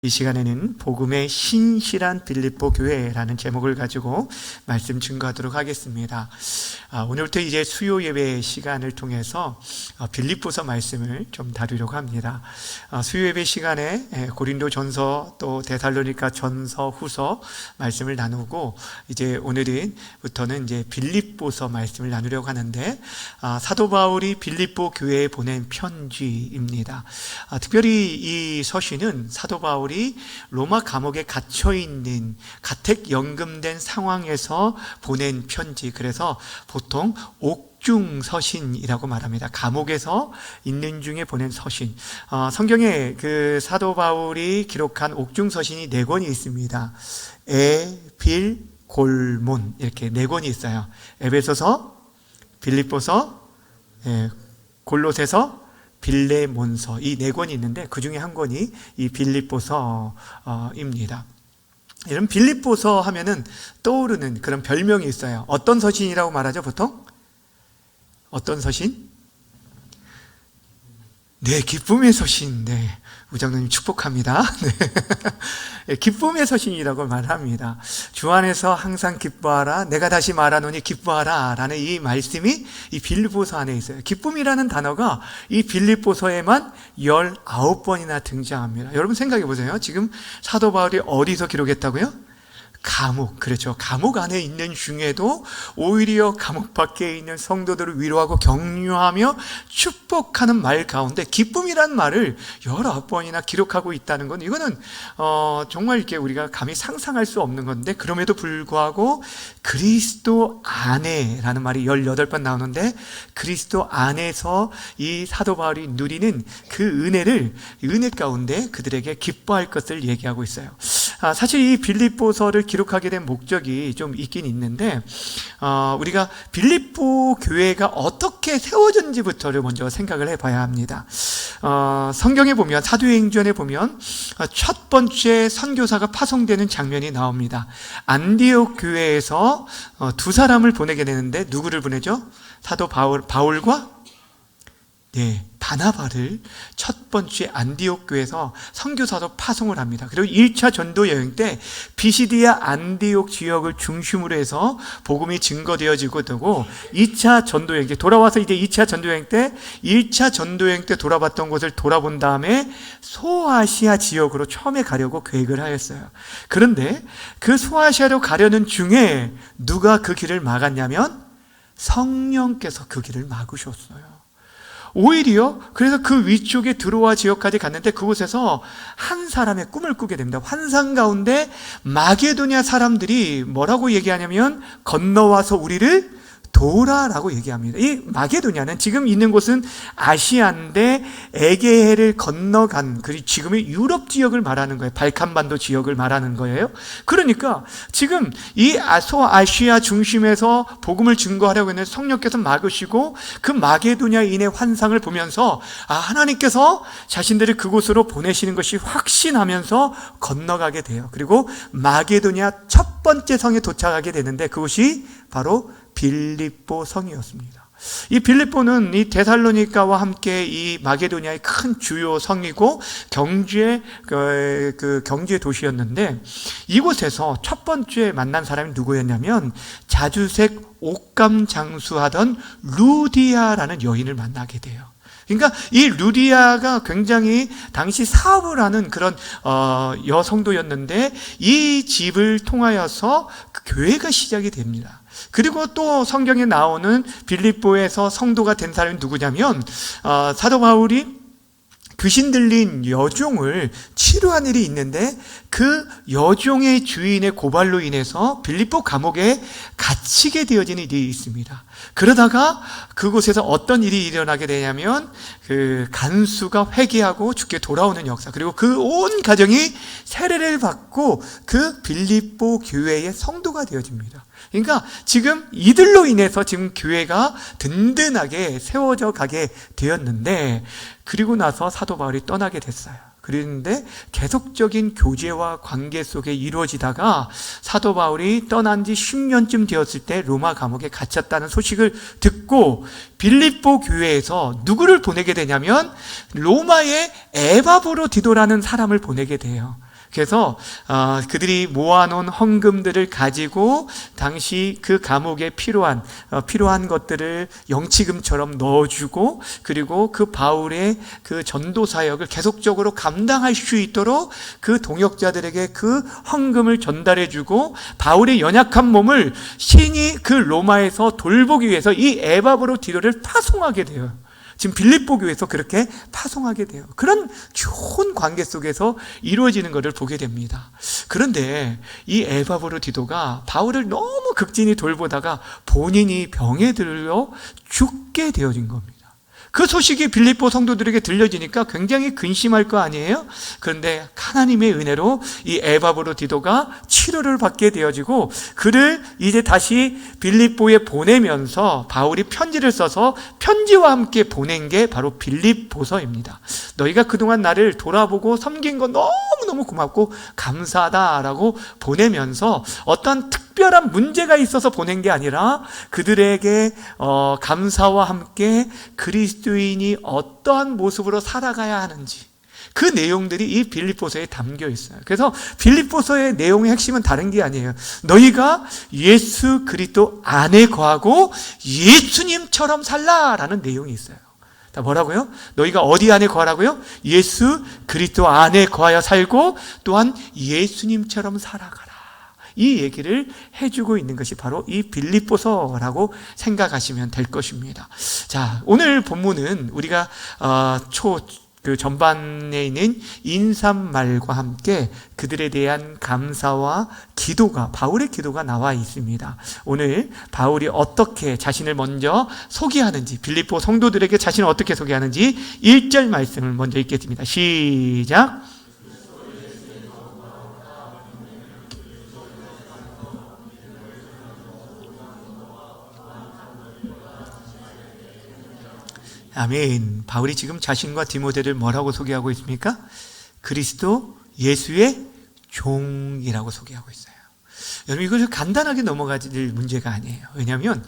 이 시간에는 복음의 신실한 빌립보 교회라는 제목을 가지고 말씀 증거하도록 하겠습니다. 오늘부터 이제 수요 예배 시간을 통해서 빌립보서 말씀을 좀 다루려고 합니다. 수요 예배 시간에 고린도 전서 또 데살로니가 전서 후서 말씀을 나누고 이제 오늘부터는 이제 빌립보서 말씀을 나누려고 하는데 사도 바울이 빌립보 교회에 보낸 편지입니다. 특별히 이 서신은 사도 바울이 로마 감옥에 갇혀있는 가택 연금된 상황에서 보낸 편지, 그래서 보통 옥중 서신이라고 말합니다. 감옥에서 있는 중에 보낸 서신. 성경에 그 사도 바울이 기록한 옥중 서신이 4권이 있습니다. 빌, 골몬, 이렇게 4권이 있어요. 에베소서, 빌립보서, 골로새서, 빌레몬서, 이 4권이 있는데 그 중에 한 권이 이 빌립보서입니다. 이런 빌립보서 하면은 떠오르는 그런 별명이 있어요. 어떤 서신이라고 말하죠, 보통? 어떤 서신? 네, 기쁨의 서신. 네, 우장로님 축복합니다. 네. 기쁨의 서신이라고 말합니다. 주 안에서 항상 기뻐하라, 내가 다시 말하노니 기뻐하라 라는 이 말씀이 이 빌립보서 안에 있어요. 기쁨이라는 단어가 이 빌립보서에만 19번이나 등장합니다. 여러분 생각해 보세요. 지금 사도 바울이 어디서 기록했다고요? 감옥, 그렇죠. 감옥 안에 있는 중에도 오히려 감옥 밖에 있는 성도들을 위로하고 격려하며 축복하는 말 가운데 기쁨이란 말을 19번이나 기록하고 있다는 건, 이거는 정말 이렇게 우리가 감히 상상할 수 없는 건데, 그럼에도 불구하고 그리스도 안에라는 말이 18번 나오는데, 그리스도 안에서 이 사도 바울이 누리는 그 은혜 가운데 그들에게 기뻐할 것을 얘기하고 있어요. 사실 이 빌립보서를 기록하게 된 목적이 좀 있긴 있는데, 우리가 빌립보 교회가 어떻게 세워졌는지부터를 먼저 생각을 해봐야 합니다. 성경에 보면, 사도행전에 보면 첫 번째 선교사가 파송되는 장면이 나옵니다. 안디옥 교회에서 2사람을 보내게 되는데, 누구를 보내죠? 사도 바울과 바나바를 첫 번째 안디옥 교회에서 선교사로 파송을 합니다. 그리고 1차 전도 여행 때 비시디아 안디옥 지역을 중심으로 해서 복음이 증거되어지고 되고, 2차 전도 여행 때 돌아와서 이제 2차 전도 여행 때 1차 전도 여행 때 돌아봤던 곳을 돌아본 다음에 소아시아 지역으로 처음에 가려고 계획을 하였어요. 그런데 그 소아시아로 가려는 중에 누가 그 길을 막았냐면 성령께서 그 길을 막으셨어요. 오히려 그래서 그 위쪽에 드로아 지역까지 갔는데 그곳에서 한 사람의 꿈을 꾸게 됩니다. 환상 가운데 마게도냐 사람들이 뭐라고 얘기하냐면 건너와서 우리를 도라라고 얘기합니다. 이 마게도냐는 지금 있는 곳은 아시아인데 에게해를 건너간, 그리고 지금의 유럽 지역을 말하는 거예요. 발칸반도 지역을 말하는 거예요. 그러니까 지금 이 소아시아 중심에서 복음을 증거하려고 했는데 성령께서 막으시고 그 마게도냐인의 환상을 보면서 하나님께서 자신들을 그곳으로 보내시는 것이 확신하면서 건너가게 돼요. 그리고 마게도냐 첫 번째 성에 도착하게 되는데 그곳이 바로 빌립보 성이었습니다. 이 빌립보는 이 데살로니가와 함께 이 마게도냐의 큰 주요 성이고 경주의 경주의 도시였는데, 이곳에서 첫 번째 만난 사람이 누구였냐면 자주색 옷감 장수하던 루디아라는 여인을 만나게 돼요. 그러니까 이 루디아가 굉장히 당시 사업을 하는 그런 여성도였는데, 이 집을 통하여서 교회가 시작이 됩니다. 그리고 또 성경에 나오는 빌립보에서 성도가 된 사람이 누구냐면 사도 바울이 귀신 들린 여종을 치료한 일이 있는데, 그 여종의 주인의 고발로 인해서 빌립보 감옥에 갇히게 되어지는 일이 있습니다. 그러다가 그곳에서 어떤 일이 일어나게 되냐면 그 간수가 회개하고 죽게 돌아오는 역사, 그리고 그 온 가정이 세례를 받고 그 빌립보 교회의 성도가 되어집니다. 그러니까 지금 이들로 인해서 지금 교회가 든든하게 세워져 가게 되었는데, 그리고 나서 사도 바울이 떠나게 됐어요. 그랬는데 계속적인 교제와 관계 속에 이루어지다가 사도 바울이 떠난 지 10년쯤 되었을 때 로마 감옥에 갇혔다는 소식을 듣고 빌립보 교회에서 누구를 보내게 되냐면 로마의 에바브로디도라는 사람을 보내게 돼요. 그래서 그들이 모아놓은 헌금들을 가지고 당시 그 감옥에 필요한 것들을 영치금처럼 넣어주고, 그리고 그 바울의 그 전도 사역을 계속적으로 감당할 수 있도록 그 동역자들에게 그 헌금을 전달해주고, 바울의 연약한 몸을 신이 그 로마에서 돌보기 위해서 이 에바브로디도를 파송하게 돼요. 지금 빌립보 교회에서 그렇게 파송하게 돼요. 그런 좋은 관계 속에서 이루어지는 것을 보게 됩니다. 그런데 이 에바브로디도가 바울을 너무 극진히 돌보다가 본인이 병에 들려 죽게 되어진 겁니다. 그 소식이 빌립보 성도들에게 들려지니까 굉장히 근심할 거 아니에요? 그런데 하나님의 은혜로 이 에바브로디도가 치료를 받게 되어지고, 그를 이제 다시 빌립보에 보내면서 바울이 편지를 써서 편지와 함께 보낸 게 바로 빌립보서입니다. 너희가 그동안 나를 돌아보고 섬긴 거 너무너무 고맙고 감사하다라고 보내면서 어떤 특별한 문제가 있어서 보낸 게 아니라 그들에게 감사와 함께 그리스도인이 어떠한 모습으로 살아가야 하는지, 그 내용들이 이 빌립보서에 담겨 있어요. 그래서 빌립보서의 내용의 핵심은 다른 게 아니에요. 너희가 예수 그리스도 안에 거하고 예수님처럼 살라라는 내용이 있어요. 다 뭐라고요? 너희가 어디 안에 거하라고요? 예수 그리스도 안에 거하여 살고 또한 예수님처럼 살아가라. 이 얘기를 해주고 있는 것이 바로 이 빌립보서라고 생각하시면 될 것입니다. 자, 오늘 본문은 우리가 그 전반에 있는 인사말과 함께 그들에 대한 감사와 기도가, 바울의 기도가 나와 있습니다. 오늘 바울이 어떻게 자신을 먼저 소개하는지, 빌립보 성도들에게 자신을 어떻게 소개하는지 1절 말씀을 먼저 읽겠습니다. 시작. 아멘. 바울이 지금 자신과 디모데를 뭐라고 소개하고 있습니까? 그리스도 예수의 종이라고 소개하고 있어요. 여러분, 이것을 간단하게 넘어가질 문제가 아니에요. 왜냐하면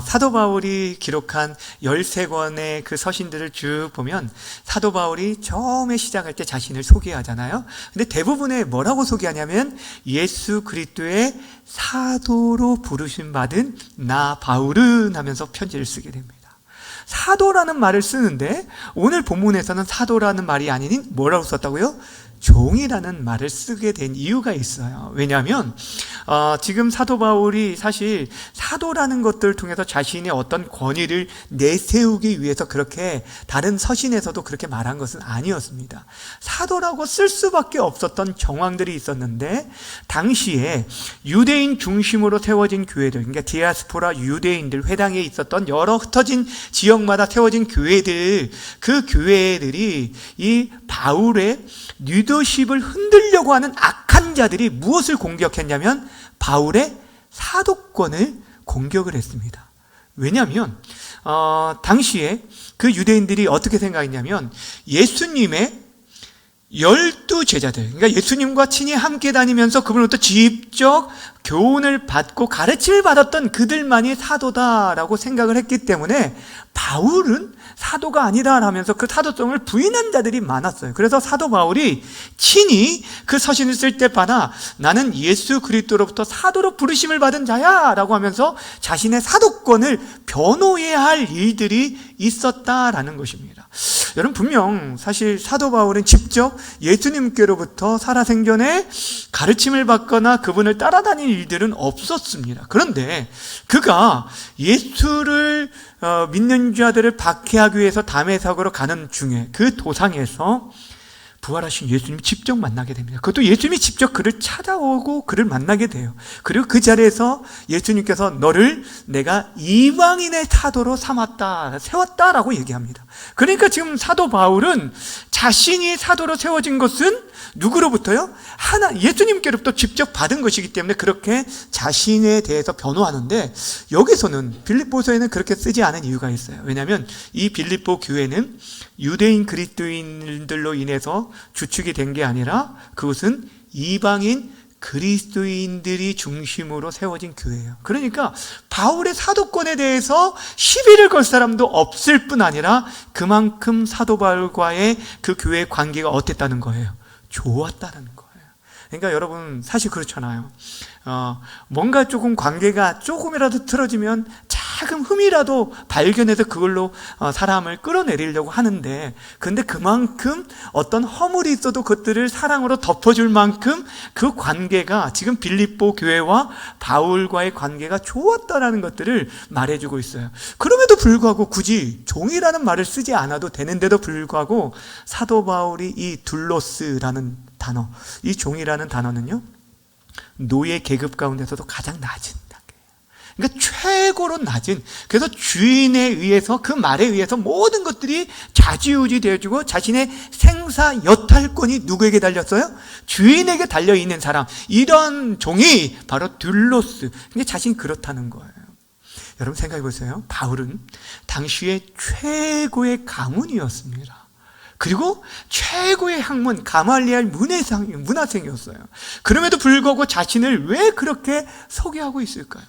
사도 바울이 기록한 13권의 그 서신들을 쭉 보면 사도 바울이 처음에 시작할 때 자신을 소개하잖아요. 근데 대부분에 뭐라고 소개하냐면 예수 그리스도의 사도로 부르심 받은 나 바울은 하면서 편지를 쓰게 됩니다. 사도라는 말을 쓰는데 오늘 본문에서는 사도라는 말이 아닌 뭐라고 썼다고요? 종이라는 말을 쓰게 된 이유가 있어요. 왜냐하면 지금 사도 바울이 사실 사도라는 것들을 통해서 자신의 어떤 권위를 내세우기 위해서 그렇게 다른 서신에서도 그렇게 말한 것은 아니었습니다. 사도라고 쓸 수밖에 없었던 정황들이 있었는데, 당시에 유대인 중심으로 세워진 교회들, 그러니까 디아스포라 유대인들, 회당에 있었던 여러 흩어진 지역마다 세워진 교회들, 그 교회들이 이 바울의 리더십을 흔들려고 하는 악한 자들이 무엇을 공격했냐면 바울의 사도권을 공격을 했습니다. 왜냐하면 당시에 그 유대인들이 어떻게 생각했냐면 예수님의 12제자들, 그러니까 예수님과 친히 함께 다니면서 그분으로부터 직접 교훈을 받고 가르침을 받았던 그들만이 사도다라고 생각을 했기 때문에 바울은 사도가 아니다 하면서 그 사도성을 부인한 자들이 많았어요. 그래서 사도 바울이 친히 그 서신을 쓸 때마다 나는 예수 그리스도로부터 사도로 부르심을 받은 자야 라고 하면서 자신의 사도권을 변호해야 할 일들이 있었다라는 것입니다. 여러분, 분명 사실 사도 바울은 직접 예수님께로부터 살아생전에 가르침을 받거나 그분을 따라다닐 일들은 없었습니다. 그런데 그가 예수를 믿는 자들을 박해하기 위해서 다메섹으로 가는 중에 그 도상에서 부활하신 예수님이 직접 만나게 됩니다. 그것도 예수님이 직접 그를 찾아오고 그를 만나게 돼요. 그리고 그 자리에서 예수님께서 너를 내가 이방인의 사도로 삼았다, 세웠다라고 얘기합니다. 그러니까 지금 사도 바울은 자신이 사도로 세워진 것은 누구로부터요? 예수님께로부터 직접 받은 것이기 때문에 그렇게 자신에 대해서 변호하는데, 여기서는 빌립보서에는 그렇게 쓰지 않은 이유가 있어요. 왜냐하면 이 빌립보 교회는 유대인 그리스도인들로 인해서 주축이 된 게 아니라 그것은 이방인 그리스도인들이 중심으로 세워진 교회예요. 그러니까 바울의 사도권에 대해서 시비를 걸 사람도 없을 뿐 아니라 그만큼 사도 바울과의 그 교회의 관계가 어땠다는 거예요? 좋았다는 거예요. 그러니까 여러분 사실 그렇잖아요. 뭔가 조금 관계가 조금이라도 틀어지면 작은 흠이라도 발견해서 그걸로 사람을 끌어내리려고 하는데, 근데 그만큼 어떤 허물이 있어도 그것들을 사랑으로 덮어줄 만큼 그 관계가 지금 빌립보 교회와 바울과의 관계가 좋았다라는 것들을 말해주고 있어요. 그럼에도 불구하고 굳이 종이라는 말을 쓰지 않아도 되는데도 불구하고 사도 바울이 이 둘로스라는 단어, 이 종이라는 단어는요, 노예 계급 가운데서도 가장 낮은 단계예요. 그러니까 최고로 낮은, 그래서 주인에 의해서, 그 말에 의해서 모든 것들이 좌지우지 되어지고 자신의 생사 여탈권이 누구에게 달렸어요? 주인에게 달려있는 사람, 이런 종이 바로 둘로스. 그게 자신 그렇다는 거예요. 여러분 생각해 보세요. 바울은 당시의 최고의 가문이었습니다. 그리고 최고의 학문 가말리엘 문화생이었어요. 그럼에도 불구하고 자신을 왜 그렇게 소개하고 있을까요?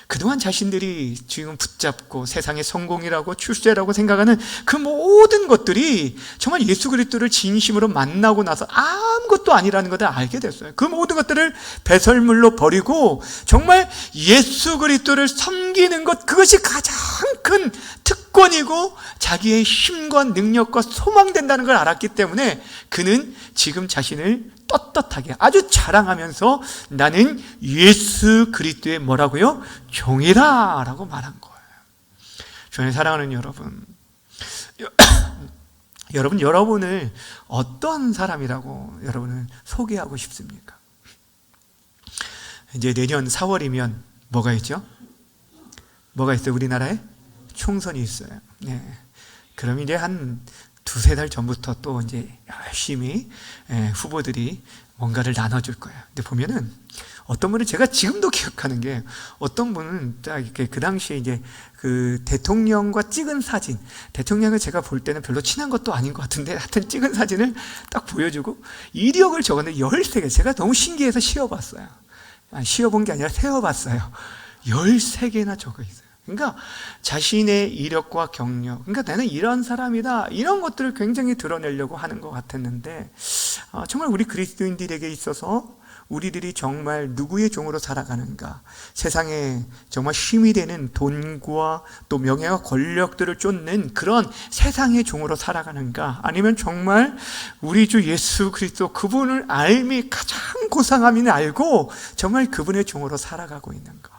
그동안 자신들이 지금 붙잡고 세상의 성공이라고 출세라고 생각하는 그 모든 것들이 정말 예수 그리스도를 진심으로 만나고 나서 아무것도 아니라는 것을 알게 됐어요. 그 모든 것들을 배설물로 버리고 정말 예수 그리스도를 섬기는 것, 그것이 가장 큰 특권이고 자기의 힘과 능력과 소망된다는 걸 알았기 때문에 그는 지금 자신을 떳떳하게 아주 자랑하면서 나는 예수 그리스도의 뭐라고요? 종이다 라고 말한 거예요. 주님의 사랑하는 여러분, 여러분을 어떤 사람이라고 여러분을 소개하고 싶습니까? 이제 내년 4월이면 뭐가 있죠? 뭐가 있어요? 우리나라에 총선이 있어요. 네. 그럼 이제 한 두세 달 전부터 또 이제 열심히 후보들이 뭔가를 나눠줄 거예요. 근데 보면은 어떤 분은 제가 지금도 기억하는 게, 어떤 분은 딱 이렇게 그 당시에 이제 그 대통령과 찍은 사진, 대통령을 제가 볼 때는 별로 친한 것도 아닌 것 같은데 하여튼 찍은 사진을 딱 보여주고 이력을 적었는데 13개, 제가 너무 신기해서 씌워봤어요. 씌워본 게 아니라 세워봤어요. 13개나 적어 있어요. 그러니까 자신의 이력과 경력, 그러니까 나는 이런 사람이다, 이런 것들을 굉장히 드러내려고 하는 것 같았는데, 정말 우리 그리스도인들에게 있어서 우리들이 정말 누구의 종으로 살아가는가, 세상에 정말 힘이 되는 돈과 또 명예와 권력들을 쫓는 그런 세상의 종으로 살아가는가, 아니면 정말 우리 주 예수 그리스도 그분을 알미 가장 고상함이 알고 정말 그분의 종으로 살아가고 있는가,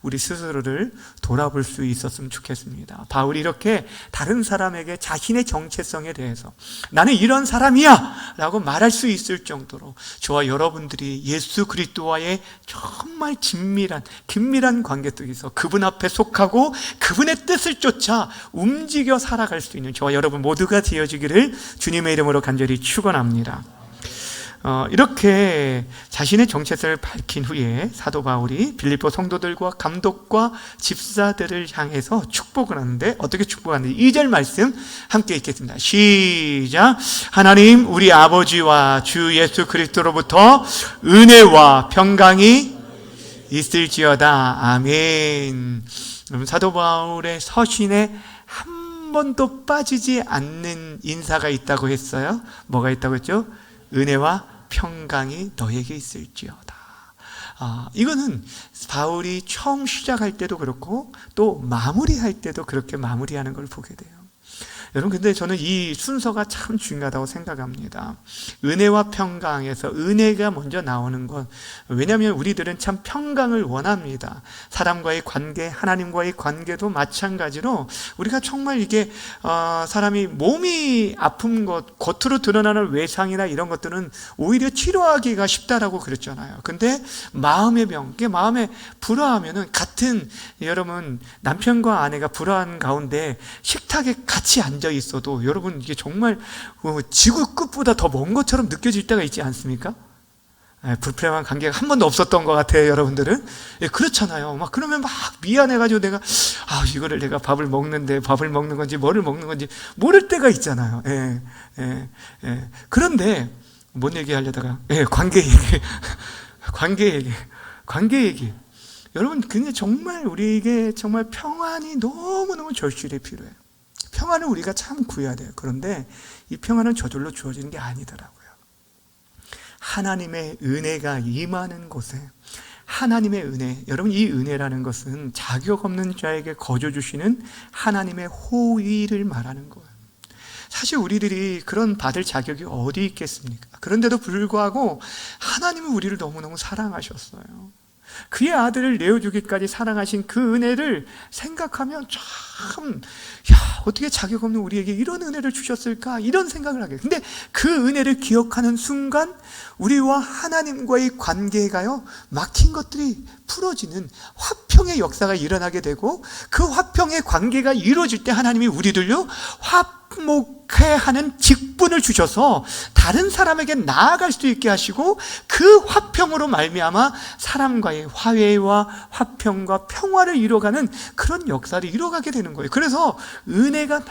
우리 스스로를 돌아볼 수 있었으면 좋겠습니다. 바울이 이렇게 다른 사람에게 자신의 정체성에 대해서 나는 이런 사람이야 라고 말할 수 있을 정도로 저와 여러분들이 예수 그리스도와의 정말 긴밀한 관계 속에서 그분 앞에 속하고 그분의 뜻을 쫓아 움직여 살아갈 수 있는 저와 여러분 모두가 되어지기를 주님의 이름으로 간절히 축원합니다. 이렇게 자신의 정체성을 밝힌 후에 사도 바울이 빌립보 성도들과 감독과 집사들을 향해서 축복을 하는데, 어떻게 축복하는지 2절 말씀 함께 읽겠습니다. 시작. 하나님 우리 아버지와 주 예수 그리스도로부터 은혜와 평강이 있을지어다. 아멘. 사도 바울의 서신에 한 번도 빠지지 않는 인사가 있다고 했어요. 뭐가 있다고 했죠? 은혜와 평강이 너에게 있을지어다. 이거는 바울이 처음 시작할 때도 그렇고 또 마무리할 때도 그렇게 마무리하는 걸 보게 돼요. 여러분, 근데 저는 이 순서가 참 중요하다고 생각합니다. 은혜와 평강에서 은혜가 먼저 나오는 것. 왜냐하면 우리들은 참 평강을 원합니다. 사람과의 관계, 하나님과의 관계도 마찬가지로 우리가 정말 이게 사람이 몸이 아픈 것, 겉으로 드러나는 외상이나 이런 것들은 오히려 치료하기가 쉽다라고 그랬잖아요. 근데 마음의 병, 마음에 불화하면은, 같은 여러분 남편과 아내가 불화한 가운데 식탁에 같이 앉아 있어도 여러분 이게 정말 지구 끝보다 더 먼 것처럼 느껴질 때가 있지 않습니까? 불편한 관계가 한 번도 없었던 것 같아요, 여러분들은. 그렇잖아요. 막 그러면 막 미안해가지고 내가 이거를 내가 밥을 먹는 건지 뭐를 먹는 건지 모를 때가 있잖아요. 그런데 뭔 얘기 하려다가 관계 얘기. 여러분, 근데 정말 우리에게 정말 평안이 너무너무 절실히 필요해요. 평안을 우리가 참 구해야 돼요. 그런데 이 평안은 저절로 주어지는 게 아니더라고요. 하나님의 은혜가 임하는 곳에, 하나님의 은혜, 여러분 이 은혜라는 것은 자격 없는 자에게 거저 주시는 하나님의 호의를 말하는 거예요. 사실 우리들이 그런 받을 자격이 어디 있겠습니까? 그런데도 불구하고 하나님은 우리를 너무너무 사랑하셨어요. 그의 아들을 내어주기까지 사랑하신 그 은혜를 생각하면 참, 어떻게 자격 없는 우리에게 이런 은혜를 주셨을까? 이런 생각을 하게 돼요. 근데 그 은혜를 기억하는 순간 우리와 하나님과의 관계가요, 막힌 것들이 풀어지는 화평의 역사가 일어나게 되고, 그 화평의 관계가 이루어질 때 하나님이 우리들요 화목해하는 직분을 주셔서 다른 사람에게 나아갈 수 있게 하시고, 그 화평으로 말미암아 사람과의 화해와 화평과 평화를 이뤄가는 그런 역사를 이뤄가게 되는 거예요. 그래서 은혜가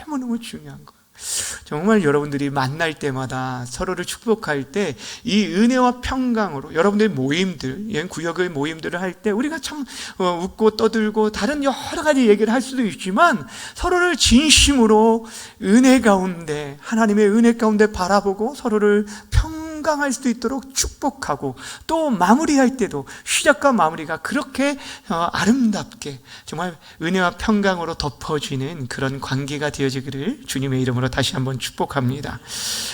너무너무 중요한 거예요. 정말 여러분들이 만날 때마다 서로를 축복할 때 이 은혜와 평강으로 여러분들의 모임들, 구역의 모임들을 할 때 우리가 참 웃고 떠들고 다른 여러 가지 얘기를 할 수도 있지만, 서로를 진심으로 은혜 가운데, 하나님의 은혜 가운데 바라보고 서로를 평강할 수 있도록 축복하고, 또 마무리할 때도 시작과 마무리가 그렇게 아름답게 정말 은혜와 평강으로 덮어지는 그런 관계가 되어지기를 주님의 이름으로 다시 한번 축복합니다.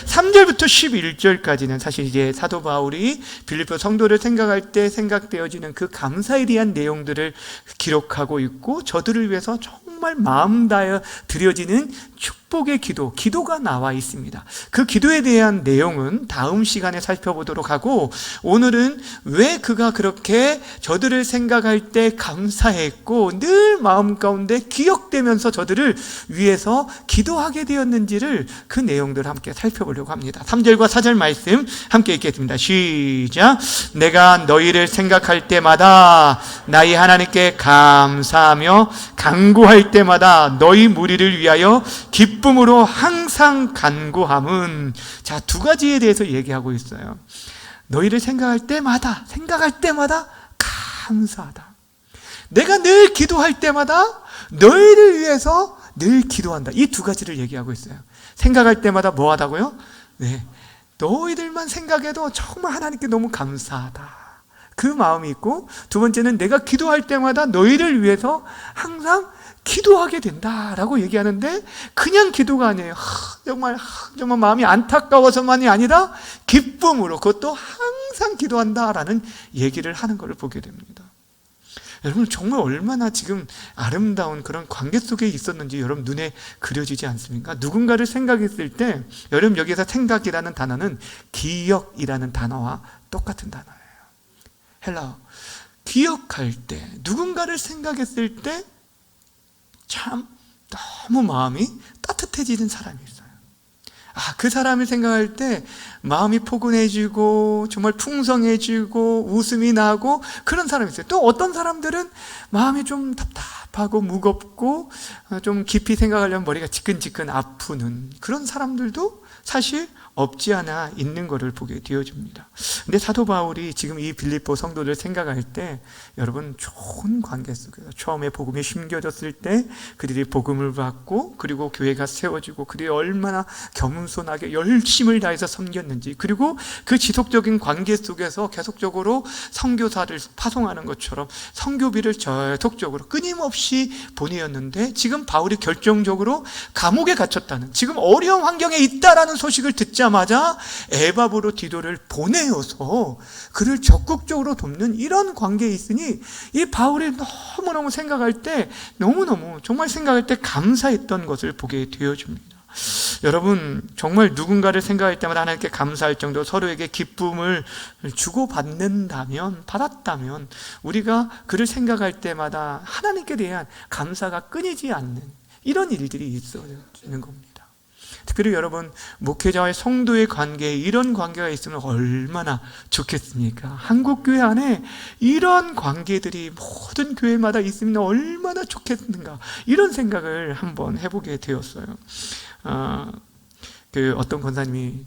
3절부터 11절까지는 사실 이제 사도 바울이 빌립보 성도를 생각할 때 생각되어지는 그 감사에 대한 내용들을 기록하고 있고, 저들을 위해서 정말 마음 다하여 드려지는 축복의 기도가 나와 있습니다. 그 기도에 대한 내용은 다음 시간에 살펴보도록 하고, 오늘은 왜 그가 그렇게 저들을 생각할 때 감사했고 늘 마음 가운데 기억되면서 저들을 위해서 기도하게 되었는지를, 그 내용들을 함께 살펴보려고 합니다. 3절과 4절 말씀 함께 읽겠습니다. 시작. 내가 너희를 생각할 때마다 나의 하나님께 감사하며 간구할 때마다 너희 무리를 위하여 기쁨으로 항상 간구함은, 자, 두 가지에 대해서 얘기하고 있어요. 너희를 생각할 때마다 감사하다. 내가 늘 기도할 때마다 너희를 위해서 늘 기도한다. 이 두 가지를 얘기하고 있어요. 생각할 때마다 뭐 하다고요? 네, 너희들만 생각해도 정말 하나님께 너무 감사하다, 그 마음이 있고, 두 번째는 내가 기도할 때마다 너희를 위해서 항상 기도하게 된다라고 얘기하는데, 그냥 기도가 아니에요. 정말 마음이 안타까워서만이 아니라 기쁨으로, 그것도 항상 기도한다라는 얘기를 하는 것을 보게 됩니다. 여러분 정말 얼마나 지금 아름다운 그런 관계 속에 있었는지 여러분 눈에 그려지지 않습니까? 누군가를 생각했을 때, 여러분 여기서 생각이라는 단어는 기억이라는 단어와 똑같은 단어예요. 헬라어. 기억할 때, 누군가를 생각했을 때 참 너무 마음이 따뜻해지는 사람이 있어요. 그 사람을 생각할 때 마음이 포근해지고 정말 풍성해지고 웃음이 나고 그런 사람이 있어요. 또 어떤 사람들은 마음이 좀 답답하고 무겁고 좀 깊이 생각하려면 머리가 지끈지끈 아프는 그런 사람들도 사실 없지 않아 있는 것을 보게 되어집니다. 근데 사도 바울이 지금 이 빌립보 성도들 생각할 때, 여러분 좋은 관계 속에서 처음에 복음이 심겨졌을 때 그들이 복음을 받고, 그리고 교회가 세워지고, 그들이 얼마나 겸손하게 열심을 다해서 섬겼는지, 그리고 그 지속적인 관계 속에서 계속적으로 선교사를 파송하는 것처럼 선교비를 계속적으로 끊임없이 보내었는데, 지금 바울이 결정적으로 감옥에 갇혔다는, 지금 어려운 환경에 있다라는 소식을 듣자마자 에바브로 디도를 보내어서 그를 적극적으로 돕는 이런 관계에 있으니, 이 바울이 너무너무 생각할 때, 너무너무 정말 생각할 때 감사했던 것을 보게 되어집니다. 여러분 정말 누군가를 생각할 때마다 하나님께 감사할 정도로 서로에게 기쁨을 받았다면 우리가 그를 생각할 때마다 하나님께 대한 감사가 끊이지 않는 이런 일들이 있어지는 겁니다. 특별히 여러분 목회자와의 성도의 관계에 이런 관계가 있으면 얼마나 좋겠습니까? 한국교회 안에 이런 관계들이 모든 교회마다 있으면 얼마나 좋겠는가, 이런 생각을 한번 해보게 되었어요. 어떤 권사님이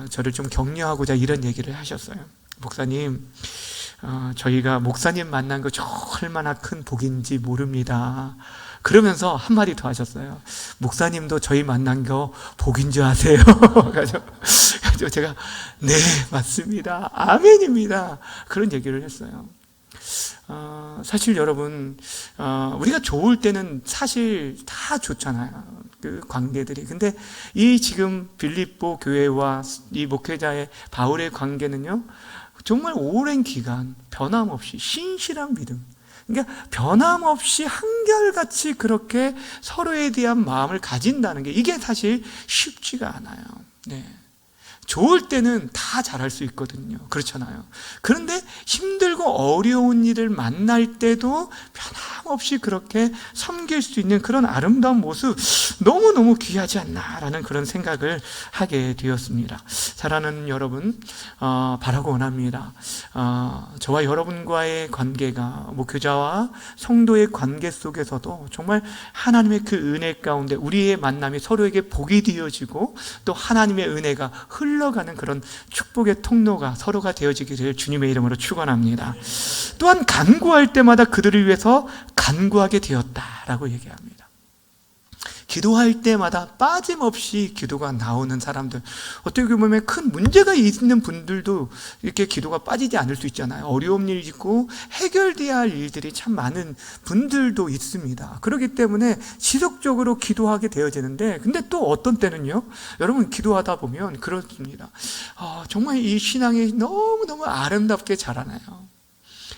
저를 좀 격려하고자 이런 얘기를 하셨어요. 목사님, 저희가 목사님 만난 거 얼마나 큰 복인지 모릅니다. 그러면서 한마디 더 하셨어요. 목사님도 저희 만난 거 복인 줄 아세요? 그래서 제가 네, 맞습니다. 아멘입니다. 그런 얘기를 했어요. 사실 여러분, 우리가 좋을 때는 사실 다 좋잖아요. 그 관계들이. 근데 이 지금 빌립보 교회와 이 목회자의 바울의 관계는요, 정말 오랜 기간 변함없이 신실한 믿음. 그러니까 변함없이 한결같이 그렇게 서로에 대한 마음을 가진다는 게 이게 사실 쉽지가 않아요. 네. 좋을 때는 다 잘할 수 있거든요. 그렇잖아요. 그런데 힘들고 어려운 일을 만날 때도 변함없이 그렇게 섬길 수 있는 그런 아름다운 모습, 너무너무 귀하지 않나라는 그런 생각을 하게 되었습니다. 사랑하는 여러분, 바라고 원합니다. 저와 여러분과의 관계가 목회자와 성도의 관계 속에서도 정말 하나님의 그 은혜 가운데 우리의 만남이 서로에게 복이 되어지고 또 하나님의 은혜가 흘러가는 그런 축복의 통로가 서로가 되어지기를 주님의 이름으로 축원합니다. 또한 간구할 때마다 그들을 위해서 간구하게 되었다라고 얘기합니다. 기도할 때마다 빠짐없이 기도가 나오는 사람들, 어떻게 보면 큰 문제가 있는 분들도 이렇게 기도가 빠지지 않을 수 있잖아요. 어려운 일이 있고 해결돼야 할 일들이 참 많은 분들도 있습니다. 그렇기 때문에 지속적으로 기도하게 되어지는데, 근데 또 어떤 때는요, 여러분 기도하다 보면 그렇습니다. 정말 이 신앙이 너무너무 아름답게 자라나요.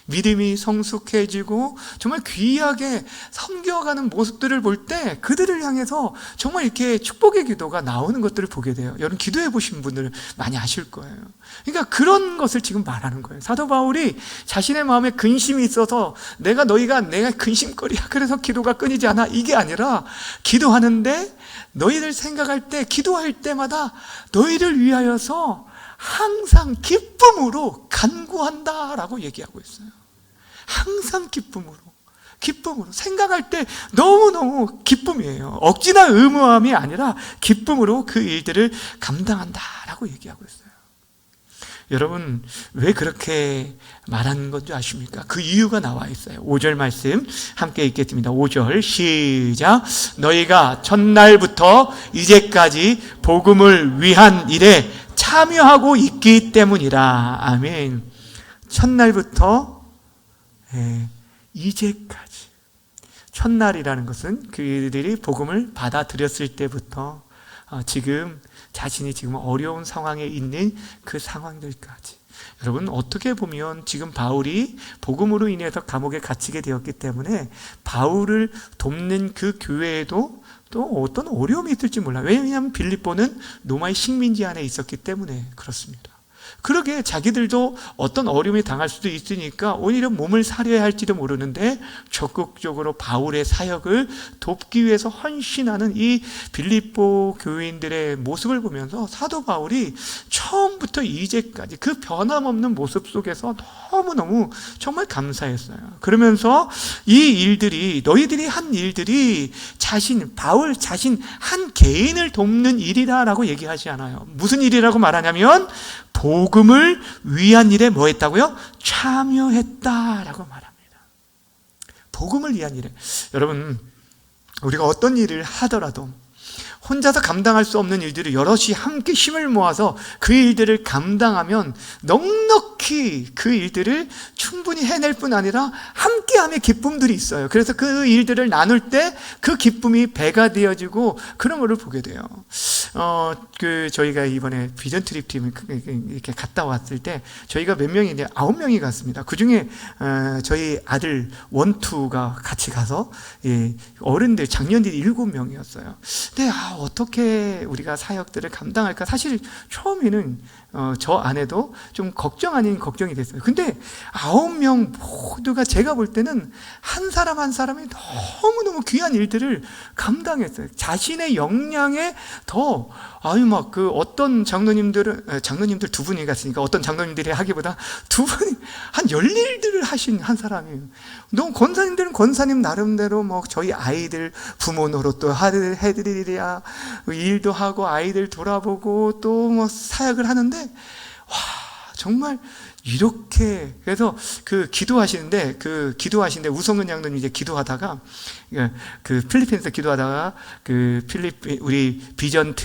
믿음이 성숙해지고 정말 귀하게 섬겨가는 모습들을 볼 때 그들을 향해서 정말 이렇게 축복의 기도가 나오는 것들을 보게 돼요. 여러분 기도해 보신 분들 많이 아실 거예요. 그러니까 그런 것을 지금 말하는 거예요. 사도 바울이 자신의 마음에 근심이 있어서 내가 근심거리야, 그래서 기도가 끊이지 않아, 이게 아니라 기도하는데 너희들 생각할 때, 기도할 때마다 너희를 위하여서 항상 기쁨으로 간구한다라고 얘기하고 있어요. 항상 기쁨으로 생각할 때 너무너무 기쁨이에요. 억지나 의무함이 아니라 기쁨으로 그 일들을 감당한다라고 얘기하고 있어요. 여러분, 왜 그렇게 말하는 건 줄 아십니까? 그 이유가 나와 있어요. 5절 말씀 함께 읽겠습니다. 5절 시작. 너희가 첫날부터 이제까지 복음을 위한 일에 참여하고 있기 때문이라. 아멘. 첫날부터 이제까지. 첫날이라는 것은 그들이 복음을 받아들였을 때부터 지금 자신이 지금 어려운 상황에 있는 그 상황들까지. 여러분, 어떻게 보면 지금 바울이 복음으로 인해서 감옥에 갇히게 되었기 때문에 바울을 돕는 그 교회에도 또 어떤 어려움이 있을지 몰라요. 왜냐하면 빌립보는 로마의 식민지 안에 있었기 때문에 그렇습니다. 그러게 자기들도 어떤 어려움이 당할 수도 있으니까 오히려 몸을 사려야 할지도 모르는데 적극적으로 바울의 사역을 돕기 위해서 헌신하는 이 빌립보 교인들의 모습을 보면서 사도 바울이 처음부터 이제까지 그 변함없는 모습 속에서 너무너무 정말 감사했어요. 그러면서 이 일들이, 너희들이 한 일들이 바울 자신 한 개인을 돕는 일이라고 얘기하지 않아요. 무슨 일이라고 말하냐면 복음을 위한 일에 뭐 했다고요? 참여했다라고 말합니다. 복음을 위한 일에. 여러분, 우리가 어떤 일을 하더라도 혼자서 감당할 수 없는 일들을 여럿이 함께 힘을 모아서 그 일들을 감당하면 넉넉히 그 일들을 충분히 해낼 뿐 아니라 함께함의 기쁨들이 있어요. 그래서 그 일들을 나눌 때 그 기쁨이 배가 되어지고 그런 것을 보게 돼요. 저희가 이번에 비전 트립 팀을 이렇게 갔다 왔을 때 저희가 몇 명이 이제 9명이 갔습니다. 그 중에 저희 아들 원투가 같이 가서 어른들 장년들이 7명이었어요. 근데 어떻게 우리가 사역들을 감당할까? 사실 처음에는 저 아내도 좀 걱정 아닌 걱정이 됐어요. 근데 9명 모두가 제가 볼 때는 한 사람 한 사람이 너무너무 귀한 일들을 감당했어요. 자신의 역량에 더 어떤 장로님들 두 분이 갔으니까 어떤 장로님들이 하기보다 두 분이 한 열일들을 하신 한 사람이에요. 너무 권사님들은 권사님 나름대로 저희 아이들 부모 노릇도 해드리랴 일도 하고 아이들 돌아보고 또 사역을 하는데 정말 이렇게 그래서 기도하시는데 우성근 장로님 이제 기도하다가 필리핀에서 기도하다가 우리 비전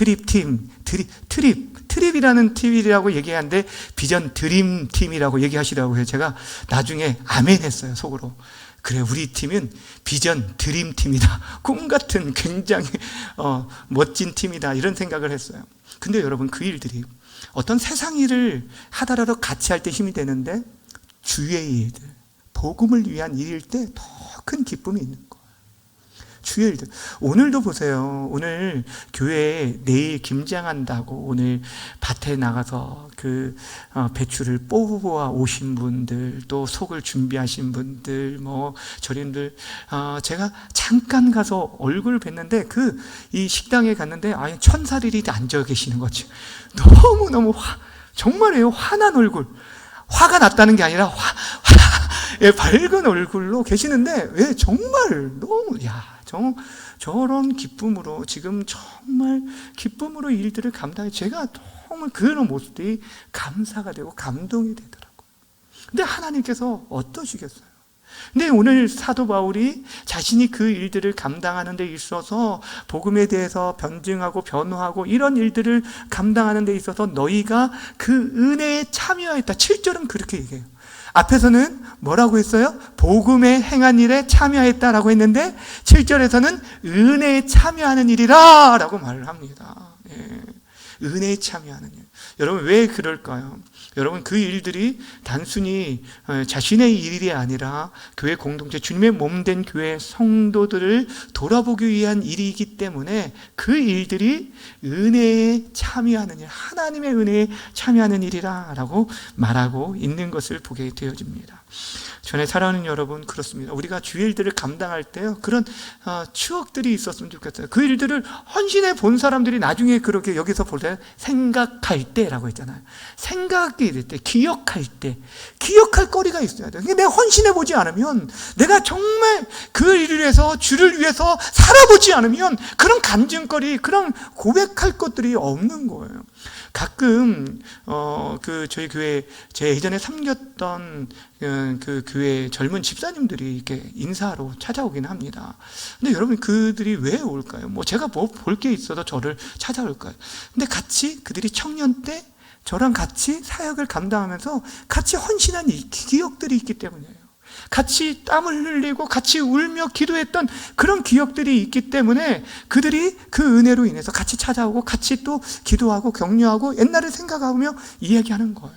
트립이라는 팀이라고 얘기하는데 비전 드림 팀이라고 얘기하시라고 해서 제가 나중에 아멘 했어요, 속으로. 그래, 우리 팀은 비전 드림 팀이다. 꿈 같은 굉장히 멋진 팀이다. 이런 생각을 했어요. 근데 여러분, 그 일들이 어떤 세상 일을 하더라도 같이 할 때 힘이 되는데 주의 일들, 복음을 위한 일일 때 더 큰 기쁨이 있는 거예요. 주의 일들. 오늘도 보세요. 오늘 교회에 내일 김장한다고 오늘 밭에 나가서 배추를 뽑아 오신 분들, 또 속을 준비하신 분들, 저님들, 제가 잠깐 가서 얼굴을 뵀는데 이 식당에 갔는데 천사들이 앉아 계시는 거지. 너무너무 정말이에요. 화난 얼굴. 화가 났다는 게 아니라 밝은 얼굴로 계시는데 왜 정말 너무 저런 기쁨으로 지금 정말 기쁨으로 일들을 감당해. 제가 정말 그런 모습들이 감사가 되고 감동이 되더라고요. 근데 하나님께서 어떠시겠어요? 근데 오늘 사도 바울이 자신이 그 일들을 감당하는 데 있어서 복음에 대해서 변증하고 변호하고 이런 일들을 감당하는 데 있어서 너희가 그 은혜에 참여했다. 7절은 그렇게 얘기해요. 앞에서는 뭐라고 했어요? 복음에 행한 일에 참여했다라고 했는데 7절에서는 은혜에 참여하는 일이라 라고 말을 합니다. 은혜에 참여하는 일. 여러분, 왜 그럴까요? 여러분, 그 일들이 단순히 자신의 일이 아니라 교회 공동체, 주님의 몸된 교회 성도들을 돌아보기 위한 일이기 때문에 그 일들이 은혜에 참여하는 일, 하나님의 은혜에 참여하는 일이라 라고 말하고 있는 것을 보게 되어집니다. 전에 사랑하는 여러분, 그렇습니다. 우리가 주의 일들을 감당할 때요, 그런 추억들이 있었으면 좋겠어요. 그 일들을 헌신해 본 사람들이 나중에 그렇게 여기서 볼 때 생각할 때라고 했잖아요. 생각이 될 때, 기억할 때, 기억할 거리가 있어야 돼요. 내가 헌신해 보지 않으면, 내가 정말 그 일을 위해서, 주를 위해서 살아보지 않으면 그런 간증거리, 그런 고백할 것들이 없는 거예요. 가끔 저희 교회, 제 예전에 섬겼던 그 교회 젊은 집사님들이 이렇게 인사하러 찾아오긴 합니다. 근데 여러분, 그들이 왜 올까요? 제가 볼 게 있어서 저를 찾아올까요? 근데 같이 그들이 청년 때 저랑 같이 사역을 감당하면서 같이 헌신한 이 기억들이 있기 때문이에요. 같이 땀을 흘리고 같이 울며 기도했던 그런 기억들이 있기 때문에 그들이 그 은혜로 인해서 같이 찾아오고 같이 또 기도하고 격려하고 옛날을 생각하며 이야기하는 거예요.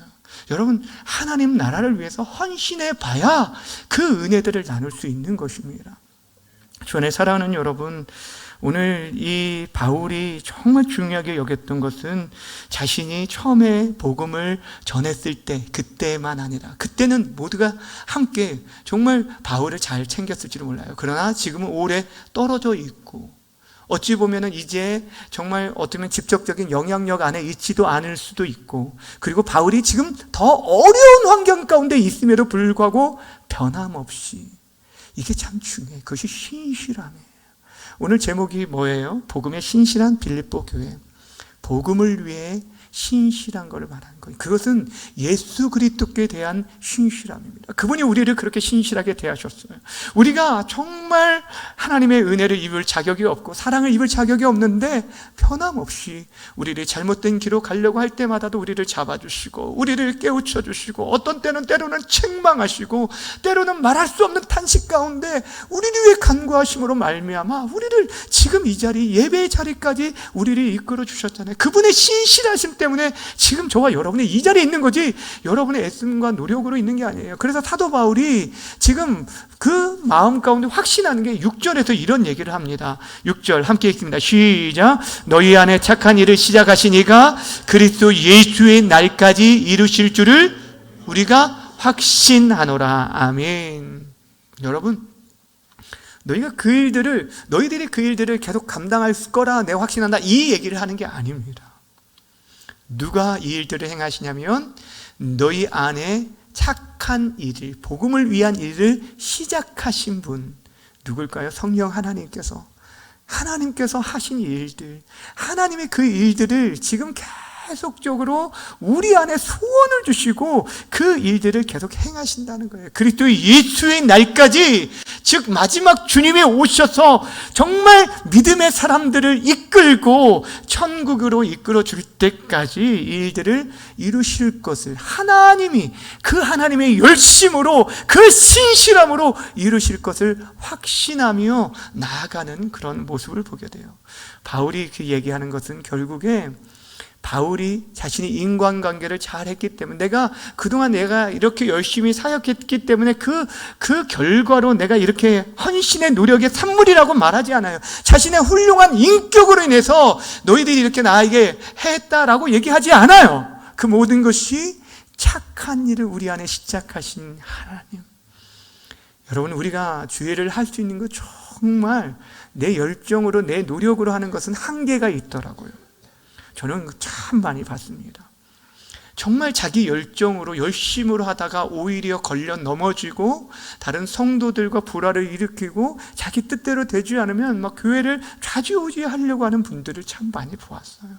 여러분, 하나님 나라를 위해서 헌신해 봐야 그 은혜들을 나눌 수 있는 것입니다. 주안에 사랑하는 여러분, 오늘 이 바울이 정말 중요하게 여겼던 것은 자신이 처음에 복음을 전했을 때, 그때만 아니라, 그때는 모두가 함께 정말 바울을 잘 챙겼을지도 몰라요. 그러나 지금은 오래 떨어져 있고, 어찌 보면은 이제 정말 어쩌면 직접적인 영향력 안에 있지도 않을 수도 있고, 그리고 바울이 지금 더 어려운 환경 가운데 있음에도 불구하고 변함없이, 이게 참 중요해요. 그것이 신실함이에요. 오늘 제목이 뭐예요? 복음의 신실한 빌립보 교회. 복음을 위해 신실한 걸 말하는 거예요. 그것은 예수 그리스도께 대한 신실함입니다. 그분이 우리를 그렇게 신실하게 대하셨어요. 우리가 정말 하나님의 은혜를 입을 자격이 없고 사랑을 입을 자격이 없는데 변함없이 우리를 잘못된 길로 가려고 할 때마다도 우리를 잡아주시고 우리를 깨우쳐 주시고 어떤 때는 때로는 책망하시고 때로는 말할 수 없는 탄식 가운데 우리를 위해 간구하심으로 말미암아 우리를 지금 이 자리, 예배의 자리까지 우리를 이끌어 주셨잖아요. 그분의 신실하심 때문에 지금 저와 여러분이 이 자리에 있는 거지 여러분의 애씀과 노력으로 있는 게 아니에요. 그래서 사도 바울이 지금 그 마음 가운데 확신하는 게 6절에서 이런 얘기를 합니다. 6절 함께 읽습니다. 시작. 너희 안에 착한 일을 시작하신 이가 그리스도 예수의 날까지 이루실 줄을 우리가 확신하노라. 아멘. 여러분, 너희들이 그 일들을 계속 감당할 거라 내가 확신한다, 이 얘기를 하는 게 아닙니다. 누가 이 일들을 행하시냐면 너희 안에 착한 일을, 복음을 위한 일을 시작하신 분 누굴까요? 성령 하나님께서 하신 일들, 하나님의 그 일들을 지금 계속적으로 우리 안에 소원을 주시고 그 일들을 계속 행하신다는 거예요. 그리스도 예수의 날까지, 즉 마지막 주님이 오셔서 정말 믿음의 사람들을 이끌고 천국으로 이끌어 줄 때까지 이 일들을 이루실 것을 하나님이 그 하나님의 열심으로, 그 신실함으로 이루실 것을 확신하며 나아가는 그런 모습을 보게 돼요. 바울이 그 얘기하는 것은 결국에 바울이 자신이 인간관계를 잘했기 때문에, 그동안 내가 이렇게 열심히 사역했기 때문에 그 결과로 내가 이렇게 헌신의 노력의 산물이라고 말하지 않아요. 자신의 훌륭한 인격으로 인해서 너희들이 이렇게 나에게 했다라고 얘기하지 않아요. 그 모든 것이 착한 일을 우리 안에 시작하신 하나님. 여러분, 우리가 주의를 할 수 있는 거 정말 내 열정으로, 내 노력으로 하는 것은 한계가 있더라고요. 저는 참 많이 봤습니다. 정말 자기 열정으로, 열심으로 하다가 오히려 걸려 넘어지고 다른 성도들과 불화를 일으키고 자기 뜻대로 되지 않으면 막 교회를 좌지우지하려고 하는 분들을 참 많이 보았어요.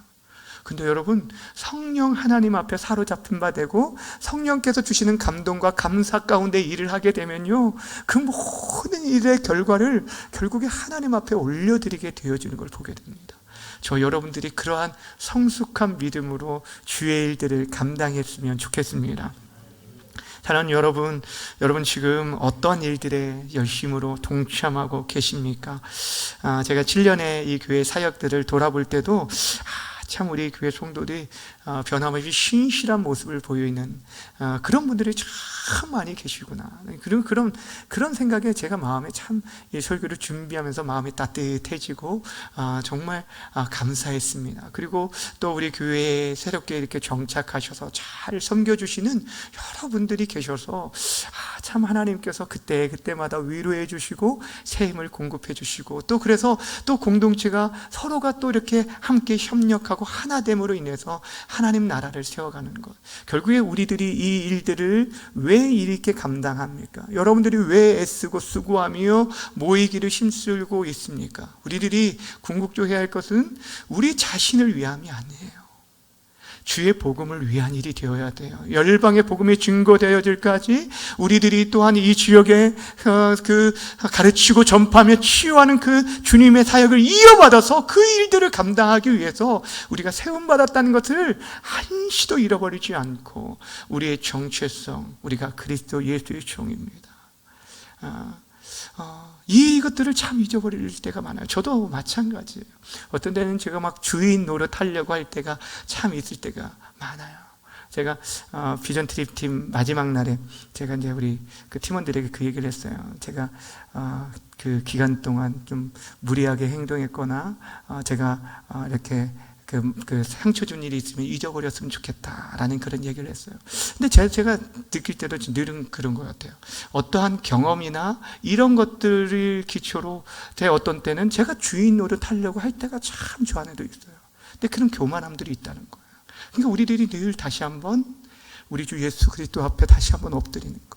근데 여러분, 성령 하나님 앞에 사로잡힌 바 되고 성령께서 주시는 감동과 감사 가운데 일을 하게 되면요, 그 모든 일의 결과를 결국에 하나님 앞에 올려드리게 되어지는 걸 보게 됩니다. 저 여러분들이 그러한 성숙한 믿음으로 주의 일들을 감당했으면 좋겠습니다. 사랑하는 여러분 지금 어떤 일들에 열심으로 동참하고 계십니까? 제가 7년의 이 교회 사역들을 돌아볼 때도 참 우리 교회 성도들이 변함없이 신실한 모습을 보이는 그런 분들이 참 많이 계시구나. 그런 생각에 제가 마음에 참 이 설교를 준비하면서 마음이 따뜻해지고 정말 감사했습니다. 그리고 또 우리 교회에 새롭게 이렇게 정착하셔서 잘 섬겨주시는 여러분들이 계셔서 참 하나님께서 그때마다 위로해 주시고 새 힘을 공급해 주시고, 또 그래서 또 공동체가 서로가 또 이렇게 함께 협력하고 하나됨으로 인해서 하나님 나라를 세워가는 것. 결국에 우리들이 이 일들을 왜 이렇게 감당합니까? 여러분들이 왜 애쓰고 수고하며 모이기를 힘쓰고 있습니까? 우리들이 궁극적으로 해야 할 것은 우리 자신을 위함이 아니에요. 주의 복음을 위한 일이 되어야 돼요. 열방의 복음이 증거되어질까지 우리들이 또한 이 지역에 가르치고 전파하며 치유하는 그 주님의 사역을 이어받아서 그 일들을 감당하기 위해서 우리가 세움받았다는 것을 한시도 잃어버리지 않고 우리의 정체성, 우리가 그리스도 예수의 종입니다. 이것들을 참 잊어버릴 때가 많아요. 저도 마찬가지예요. 어떤 때는 제가 막 주인 노릇하려고 할 때가 참 있을 때가 많아요. 제가 비전 트립 팀 마지막 날에 제가 이제 우리 그 팀원들에게 그 얘기를 했어요. 제가 그 기간 동안 좀 무리하게 행동했거나 제가 이렇게 그 상처 준 일이 있으면 잊어버렸으면 좋겠다라는 그런 얘기를 했어요. 근데 제가 느낄 때도 늘은 그런 것 같아요. 어떠한 경험이나 이런 것들을 기초로 어떤 때는 제가 주인 노릇하려고 할 때가 참 저 안에도 있어요. 근데 그런 교만함들이 있다는 거예요. 그러니까 우리들이 늘 다시 한번 우리 주 예수 그리스도 앞에 다시 한번 엎드리는 거예요.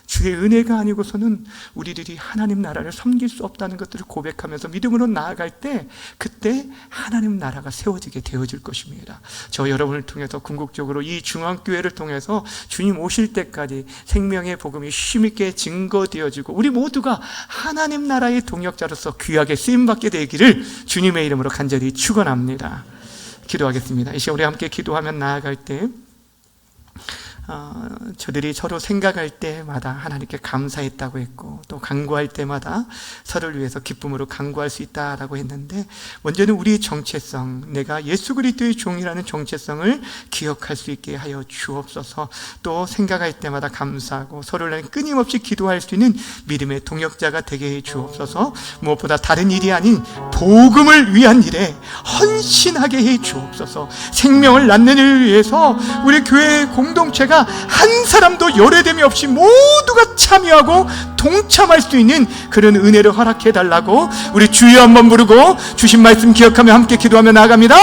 주의 은혜가 아니고서는 우리들이 하나님 나라를 섬길 수 없다는 것들을 고백하면서 믿음으로 나아갈 때, 그때 하나님 나라가 세워지게 되어질 것입니다. 저 여러분을 통해서 궁극적으로 이 중앙교회를 통해서 주님 오실 때까지 생명의 복음이 힘있게 증거되어지고 우리 모두가 하나님 나라의 동역자로서 귀하게 쓰임받게 되기를 주님의 이름으로 간절히 축원합니다. 기도하겠습니다. 이 시간 우리 함께 기도하면 나아갈 때 저들이 서로 생각할 때마다 하나님께 감사했다고 했고, 또 간구할 때마다 서로를 위해서 기쁨으로 간구할 수 있다라고 했는데, 먼저는 우리의 정체성, 내가 예수 그리스도의 종이라는 정체성을 기억할 수 있게 하여 주옵소서. 또 생각할 때마다 감사하고 서로를 위해 끊임없이 기도할 수 있는 믿음의 동역자가 되게 해 주옵소서. 무엇보다 다른 일이 아닌 복음을 위한 일에 헌신하게 해 주옵소서. 생명을 낳는 일을 위해서 우리 교회 공동체가 한 사람도 열애됨이 없이 모두가 참여하고 동참할 수 있는 그런 은혜를 허락해 달라고 우리 주여 한번 부르고 주신 말씀 기억하며 함께 기도하며 나아갑니다.